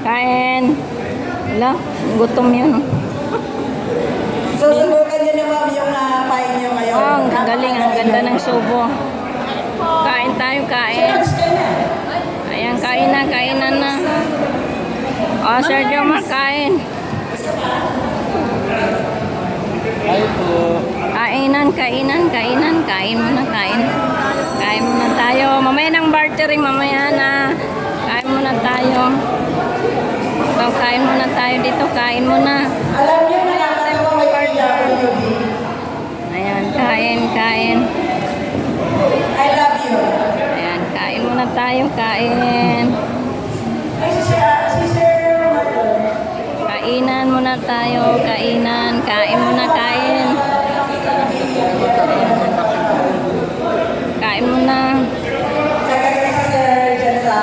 Kain. Wala, gutom yun. Susubukan nyo na ma'am yung pain nyo ngayon. Oh, ang galing, ang ganda ng subo. Kain tayo, kain. Ayan, kainan na. Oh, Sir Jomar, kain. Kain muna, kain. Kain muna tayo. Mamaya ng bartering, mamaya na. Kain muna tayo. So, kain muna tayo dito, kain muna. Alam nyo na nakatawa may PWD. Ayan, kain. I love you. Ayan, kain muna tayo, kain. Kainan muna tayo, kainan. Kain muna, kain. Kain muna.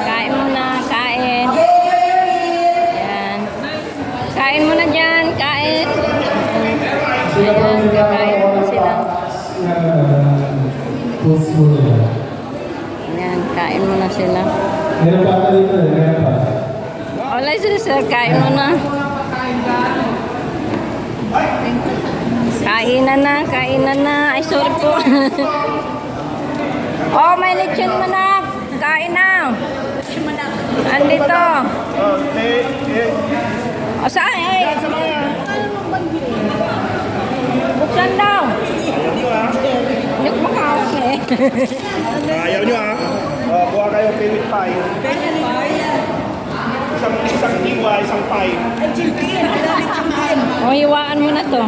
Kain muna, kain. Ayan. Kain muna dyan, kain. Ayan, kakain mo sila. Ayan, kain muna sila. Meron pa dito, meron pa. Wala sir, kain muna. Kainan na. Ay, sorry po. Oh, may lechon manak. Kain na. Andito. O, saan? Ay, buksan daw. Hindi ko makawak eh. Ayaw nyo ha? Kuha kayo payment pie. Isang tiwa, isang pie. O, hiwaan mo na to.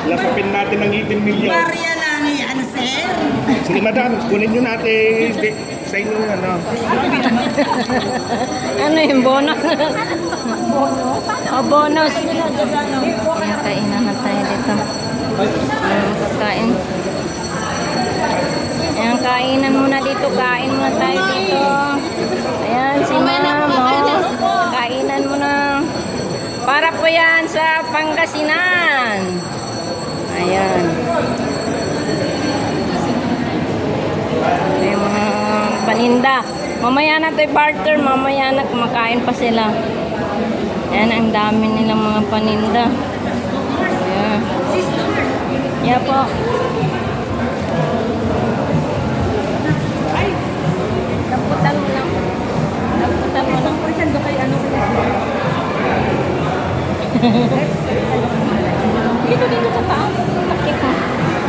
Lasapin natin ng 18 million. Maria lang yan, sir. Sige madam, kunin nyo natin sa inyo ano. Ano yung bonus? O, bonus. Ayan, kainan na tayo dito. Kain. Ayan, kainan muna dito. Kain muna tayo dito. Ayan, si ma'am. Kainan muna. Para po yan sa Pangasinan. Ayan. Yung mga paninda. Mamaya na tayo barter. Mamaya na kumakain pa sila. Ayan, ang dami nilang mga paninda. Ayan. Yeah po. Lamputan mo lang. Lamputan mo lang. Dito sa taas. Takip mo.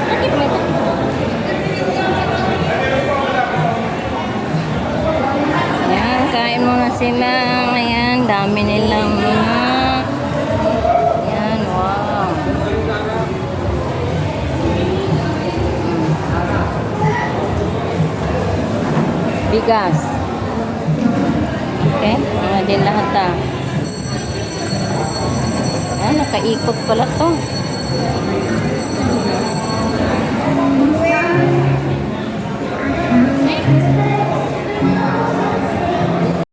Takip mo ito. Ayan, kain muna sila. Ayan, dami nilang mga. Ayan, wow. Bigas. Okay, mga din lahat ah. Ayan, nakaikot pala to.